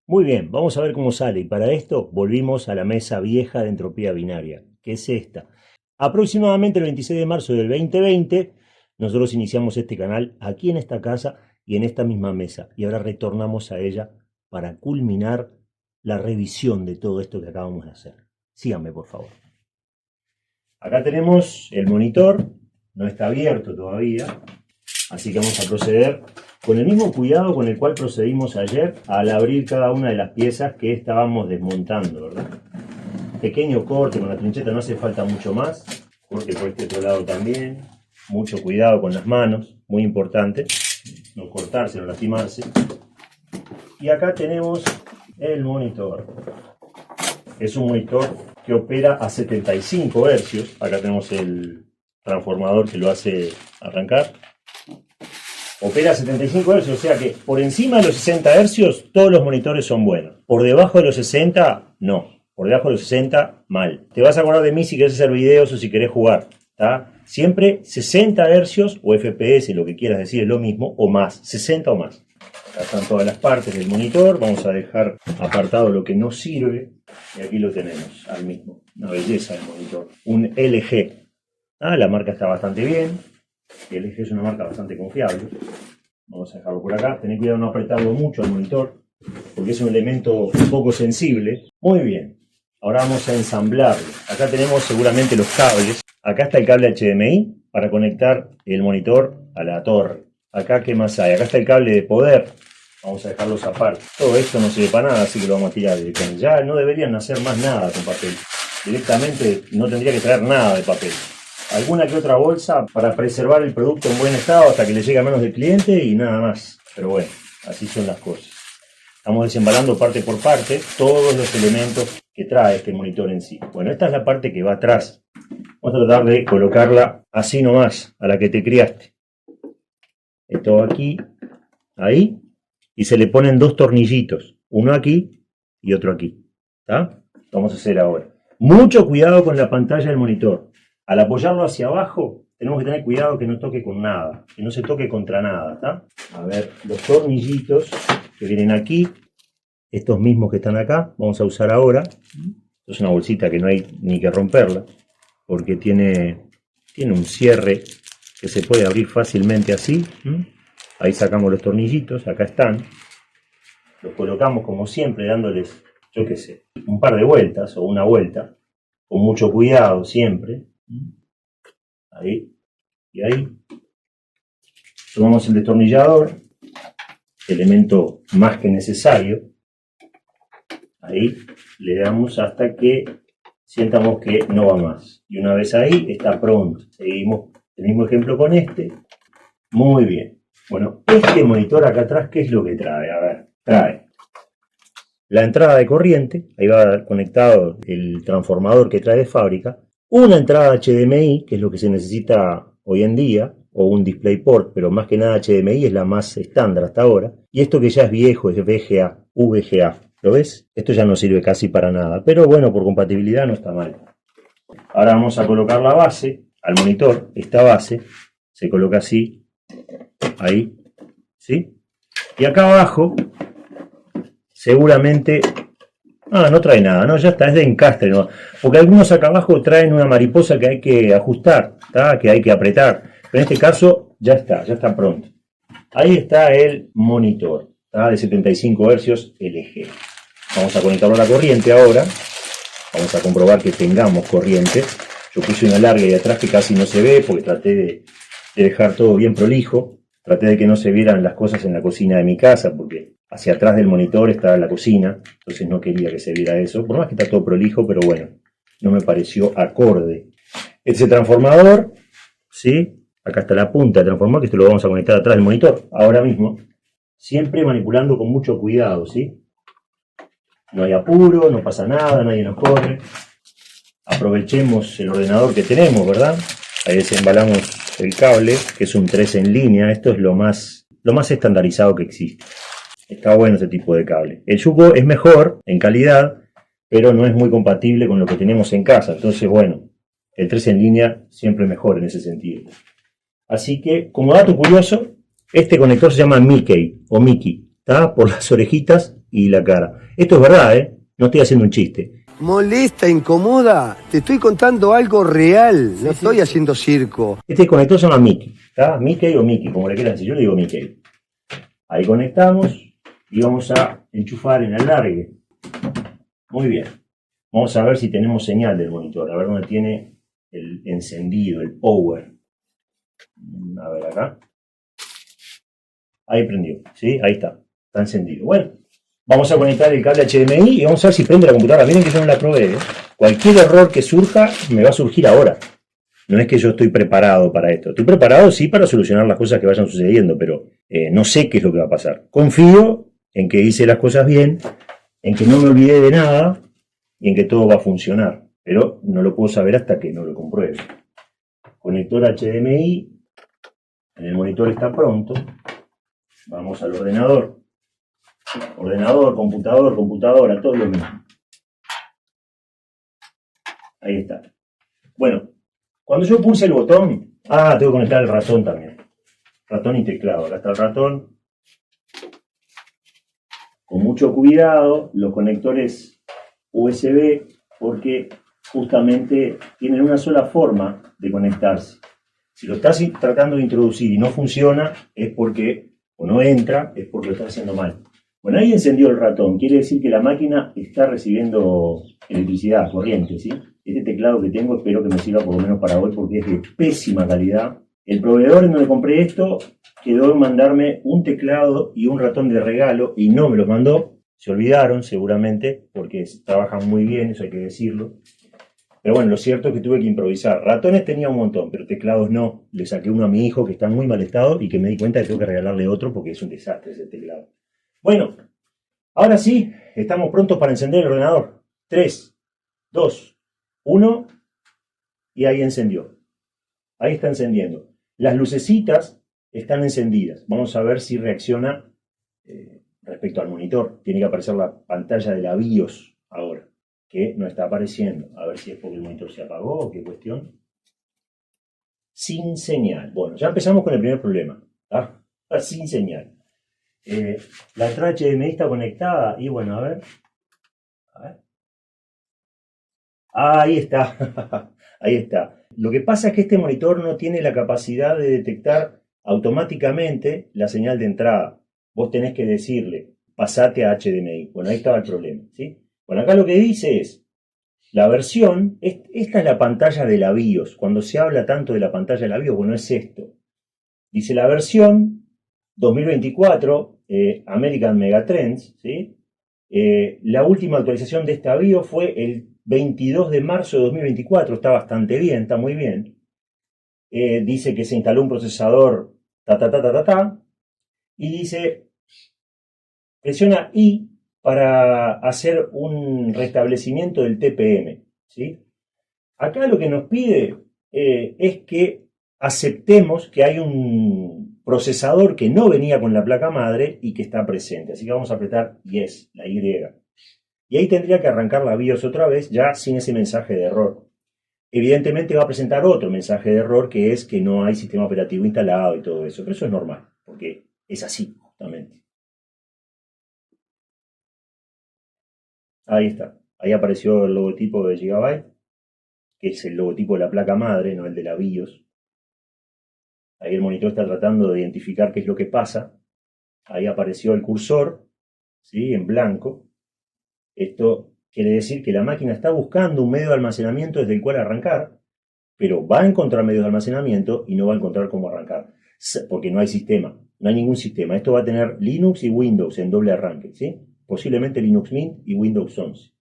Muy bien, vamos a ver cómo sale. Y para esto volvimos a la mesa vieja de entropía binaria, que es esta. Aproximadamente el 26 de marzo del 2020, nosotros iniciamos este canal aquí en esta casa y en esta misma mesa. Y ahora retornamos a ella para culminar la revisión de todo esto que acabamos de hacer. Síganme, por favor. Acá tenemos el monitor, no está abierto todavía, así que vamos a proceder con el mismo cuidado con el cual procedimos ayer al abrir cada una de las piezas que estábamos desmontando, ¿verdad? Pequeño corte con la trincheta, no hace falta mucho más. Corte por este otro lado también. Mucho cuidado con las manos, muy importante. No cortarse, no lastimarse. Y acá tenemos el monitor. Es un monitor que opera a 75 hercios. Acá tenemos el transformador que lo hace arrancar. Opera a 75 Hz, o sea que por encima de los 60 Hz todos los monitores son buenos. Por debajo de los 60, no. Por debajo de los 60, mal. Te vas a acordar de mí si querés hacer videos o si querés jugar. ¿Tá? Siempre 60 Hz o FPS, lo que quieras decir, es lo mismo, o más. 60 o más. Acá están todas las partes del monitor. Vamos a dejar apartado lo que no sirve. Y aquí lo tenemos, al mismo. Una belleza el monitor. Un LG. La marca está bastante bien. LG es una marca bastante confiable. Vamos a dejarlo por acá. Tened cuidado de no apretarlo mucho al monitor, porque es un elemento un poco sensible. Muy bien. Ahora vamos a ensamblarlo. Acá tenemos seguramente los cables. Acá está el cable HDMI para conectar el monitor a la torre. Acá, ¿qué más hay? Acá está el cable de poder. Vamos a dejarlos aparte. Todo esto no sirve para nada, así que lo vamos a tirar directamente. Ya no deberían hacer más nada con papel. Directamente no tendría que traer nada de papel. Alguna que otra bolsa para preservar el producto en buen estado hasta que le llegue a manos del cliente y nada más. Pero bueno, así son las cosas. Estamos desembalando parte por parte todos los elementos que trae este monitor en sí. Bueno, esta es la parte que va atrás. Vamos a tratar de colocarla así nomás, a la que te criaste. Esto aquí, ahí, y se le ponen dos tornillitos. Uno aquí y otro aquí. ¿Está? Vamos a hacer ahora. Mucho cuidado con la pantalla del monitor. Al apoyarlo hacia abajo, tenemos que tener cuidado que no toque con nada, que no se toque contra nada, ¿está? A ver, los tornillitos que vienen aquí, estos mismos que están acá, vamos a usar ahora. Esto es una bolsita que no hay ni que romperla, porque tiene un cierre que se puede abrir fácilmente así. Ahí sacamos los tornillitos, acá están. Los colocamos como siempre, dándoles, yo qué sé, un par de vueltas o una vuelta, con mucho cuidado siempre. Ahí y ahí. Tomamos el destornillador, elemento más que necesario. Ahí le damos hasta que sientamos que no va más. Y una vez ahí está pronto. Seguimos el mismo ejemplo con este. Muy bien. Bueno, este monitor acá atrás, ¿qué es lo que trae? A ver, trae la entrada de corriente. Ahí va conectado el transformador que trae de fábrica. Una entrada HDMI, que es lo que se necesita hoy en día, o un DisplayPort, pero más que nada HDMI es la más estándar hasta ahora. Y esto que ya es viejo, es VGA. ¿Lo ves? Esto ya no sirve casi para nada, pero bueno, por compatibilidad no está mal. Ahora vamos a colocar la base al monitor. Esta base se coloca así, ahí, ¿sí? Y acá abajo, seguramente... no trae nada, no, ya está, es de encastre, ¿no? Porque algunos acá abajo traen una mariposa que hay que ajustar, ¿tá? Que hay que apretar. Pero en este caso ya está pronto. Ahí está el monitor, ¿tá? De 75 Hz LG. Vamos a conectarlo a la corriente ahora. Vamos a comprobar que tengamos corriente. Yo puse una larga ahí atrás que casi no se ve porque traté de dejar todo bien prolijo. Traté de que no se vieran las cosas en la cocina de mi casa porque hacia atrás del monitor está la cocina, entonces no quería que se viera eso. Por más que está todo prolijo, pero bueno, no me pareció acorde. Este transformador, ¿sí? Acá está la punta del transformador, que esto lo vamos a conectar atrás del monitor, ahora mismo. Siempre manipulando con mucho cuidado, ¿sí? No hay apuro, no pasa nada, nadie nos corre. Aprovechemos el ordenador que tenemos, ¿verdad? Ahí desembalamos el cable, que es un 3 en línea. Esto es lo más estandarizado que existe. Está bueno ese tipo de cable. El Yuko es mejor en calidad, pero no es muy compatible con lo que tenemos en casa. Entonces, bueno, el 3 en línea siempre mejor en ese sentido. Así que, como dato curioso, este conector se llama Mickey o Mickey, ¿está? Por las orejitas y la cara. Esto es verdad, ¿eh? No estoy haciendo un chiste. Molesta, incomoda, te estoy contando algo real, no estoy haciendo circo. Este conector se llama Mickey, ¿está? Mickey o Mickey, como le quieran decir, yo le digo Mickey. Ahí conectamos y vamos a enchufar en el alargue. Muy bien. Vamos a ver si tenemos señal del monitor, a ver dónde tiene el encendido, el power. A ver acá. Ahí prendió, ¿sí? Ahí está encendido. Bueno, vamos a conectar el cable HDMI y vamos a ver si prende la computadora. Miren que yo no la probé, ¿eh? Cualquier error que surja me va a surgir ahora. No es que yo estoy preparado para esto. Estoy preparado, sí, para solucionar las cosas que vayan sucediendo, pero no sé qué es lo que va a pasar. Confío en que hice las cosas bien, en que no me olvidé de nada y en que todo va a funcionar. Pero no lo puedo saber hasta que no lo compruebe. Conector HDMI. El monitor está pronto. Vamos al ordenador. Ordenador, computadora, todo lo mismo. Ahí está. Bueno, cuando yo pulse el botón... tengo que conectar el ratón también. Ratón y teclado. Acá está el ratón. Con mucho cuidado, los conectores USB, porque justamente tienen una sola forma de conectarse. Si lo estás tratando de introducir y no funciona, es porque, o no entra, es porque lo estás haciendo mal. Bueno, ahí encendió el ratón. Quiere decir que la máquina está recibiendo electricidad, corriente, ¿sí? Este teclado que tengo espero que me sirva por lo menos para hoy porque es de pésima calidad. El proveedor en donde compré esto quedó en mandarme un teclado y un ratón de regalo y no me los mandó. Se olvidaron seguramente porque trabajan muy bien, eso hay que decirlo. Pero bueno, lo cierto es que tuve que improvisar. Ratones tenía un montón, pero teclados no. Le saqué uno a mi hijo que está en muy mal estado y que me di cuenta que tengo que regalarle otro porque es un desastre ese teclado. Bueno, ahora sí, estamos prontos para encender el ordenador. 3, 2, 1 y ahí encendió. Ahí está encendiendo. Las lucecitas están encendidas. Vamos a ver si reacciona respecto al monitor. Tiene que aparecer la pantalla de la BIOS ahora, que no está apareciendo. A ver si es porque el monitor se apagó o qué cuestión. Sin señal. Bueno, ya empezamos con el primer problema. Sin señal. La entrada HDMI está conectada y bueno, a ver. Ahí está. Ahí está. Lo que pasa es que este monitor no tiene la capacidad de detectar automáticamente la señal de entrada. Vos tenés que decirle, pasate a HDMI. Bueno, ahí estaba el problema, ¿sí? Bueno, acá lo que dice es, la versión, esta es la pantalla de la BIOS. Cuando se habla tanto de la pantalla de la BIOS, bueno, es esto. Dice la versión 2024, American Megatrends, ¿sí? La última actualización de esta BIOS fue el 22 de marzo de 2024, está bastante bien, está muy bien. Dice que se instaló un procesador y dice, presiona I para hacer un restablecimiento del TPM, ¿sí? Acá lo que nos pide es que aceptemos que hay un procesador que no venía con la placa madre y que está presente. Así que vamos a apretar Yes, la Y. Y ahí tendría que arrancar la BIOS otra vez, ya sin ese mensaje de error. Evidentemente va a presentar otro mensaje de error, que es que no hay sistema operativo instalado y todo eso. Pero eso es normal, porque es así, justamente. Ahí está. Ahí apareció el logotipo de Gigabyte, que es el logotipo de la placa madre, no el de la BIOS. Ahí el monitor está tratando de identificar qué es lo que pasa. Ahí apareció el cursor, ¿sí? En blanco. Esto quiere decir que la máquina está buscando un medio de almacenamiento desde el cual arrancar, pero va a encontrar medios de almacenamiento y no va a encontrar cómo arrancar, porque no hay sistema, no hay ningún sistema. Esto va a tener Linux y Windows en doble arranque, ¿sí? Posiblemente Linux Mint y Windows 11.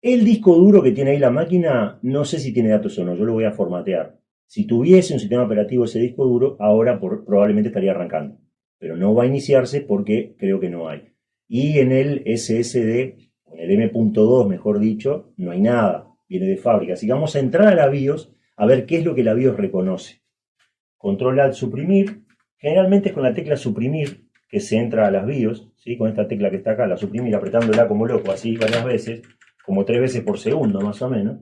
El disco duro que tiene ahí la máquina, no sé si tiene datos o no, yo lo voy a formatear. Si tuviese un sistema operativo ese disco duro, ahora probablemente estaría arrancando. Pero no va a iniciarse porque creo que no hay. Y en el SSD, en el M.2 mejor dicho, no hay nada. Viene de fábrica. Así que vamos a entrar a la BIOS a ver qué es lo que la BIOS reconoce. Control Alt suprimir. Generalmente es con la tecla suprimir que se entra a las BIOS, ¿sí? Con esta tecla que está acá, la suprimir apretándola como loco, así varias veces, como 3 veces por segundo más o menos.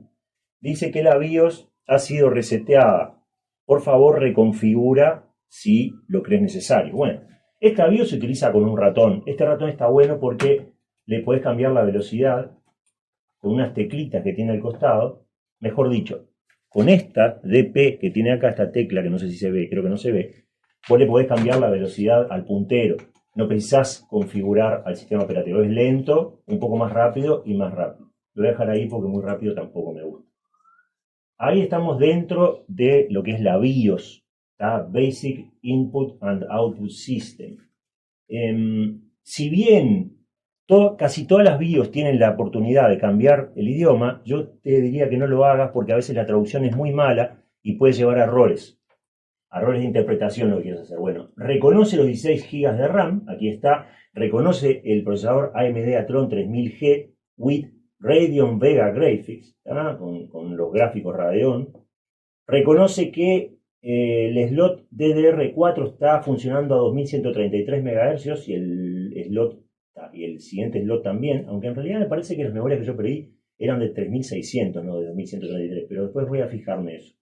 Dice que la BIOS ha sido reseteada. Por favor, reconfigura si lo crees necesario. Bueno, esta BIOS se utiliza con un ratón. Este ratón está bueno porque le podés cambiar la velocidad con unas teclitas que tiene al costado. Mejor dicho, con esta DP que tiene acá, esta tecla que no sé si se ve, creo que no se ve, vos le podés cambiar la velocidad al puntero. No precisás configurar al sistema operativo. Es lento, un poco más rápido y más rápido. Lo voy a dejar ahí porque muy rápido tampoco me gusta. Ahí estamos dentro de lo que es la BIOS, ¿tá? Basic Input and Output System. Si bien casi todas las BIOS tienen la oportunidad de cambiar el idioma, yo te diría que no lo hagas porque a veces la traducción es muy mala y puede llevar a errores. Errores de interpretación lo que quieres hacer. Bueno, reconoce los 16 GB de RAM, aquí está. Reconoce el procesador AMD Athlon 3000G with Radeon Vega Graphics, con los gráficos Radeon. Reconoce que el slot DDR4 está funcionando a 2133 MHz y el siguiente slot también, aunque en realidad me parece que las memorias que yo pedí eran de 3600, no de 2133, pero después voy a fijarme eso.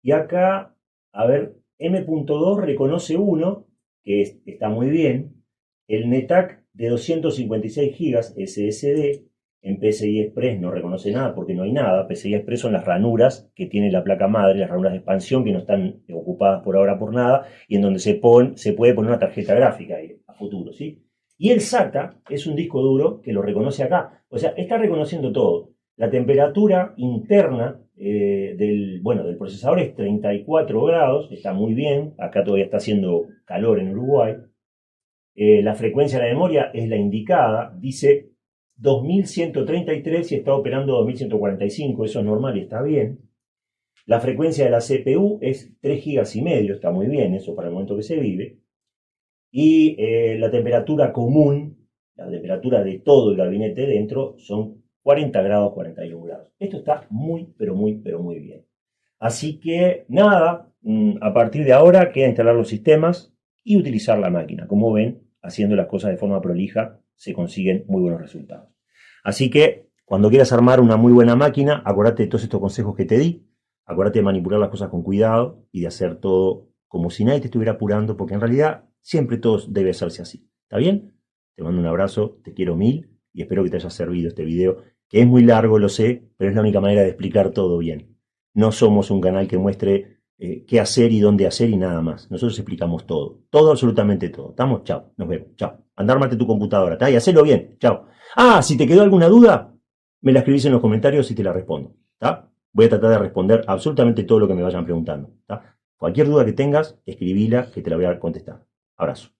Y acá, a ver, M.2 reconoce uno, que está muy bien, el NETAC de 256 GB SSD. En PCI Express no reconoce nada porque no hay nada. PCI Express son las ranuras que tiene la placa madre, las ranuras de expansión que no están ocupadas por ahora por nada y en donde se puede poner una tarjeta gráfica ahí, a futuro, ¿sí? Y el SATA es un disco duro que lo reconoce acá. O sea, está reconociendo todo. La temperatura interna del procesador es 34 grados, está muy bien. Acá todavía está haciendo calor en Uruguay. La frecuencia de la memoria es la indicada, dice 2133 y está operando 2145, eso es normal y está bien. La frecuencia de la CPU es 3 GB y medio, está muy bien, eso para el momento que se vive. Y la temperatura común, la temperatura de todo el gabinete dentro, son 40 grados, 41 grados. Esto está muy, pero muy, pero muy bien. Así que nada, a partir de ahora queda instalar los sistemas y utilizar la máquina. Como ven, haciendo las cosas de forma prolija, se consiguen muy buenos resultados. Así que, cuando quieras armar una muy buena máquina, acordate de todos estos consejos que te di, acordate de manipular las cosas con cuidado y de hacer todo como si nadie te estuviera apurando, porque en realidad siempre todo debe hacerse así. ¿Está bien? Te mando un abrazo, te quiero mil y espero que te haya servido este video, que es muy largo, lo sé, pero es la única manera de explicar todo bien. No somos un canal que muestre qué hacer y dónde hacer y nada más. Nosotros explicamos todo, todo, absolutamente todo. ¿Estamos? Chao, nos vemos, chao. Andá, armate tu computadora, ¿está? Y hacelo bien, chao. Ah, si te quedó alguna duda, me la escribís en los comentarios y te la respondo, ¿está? Voy a tratar de responder absolutamente todo lo que me vayan preguntando, ¿está? Cualquier duda que tengas, escribila que te la voy a contestar. Abrazo.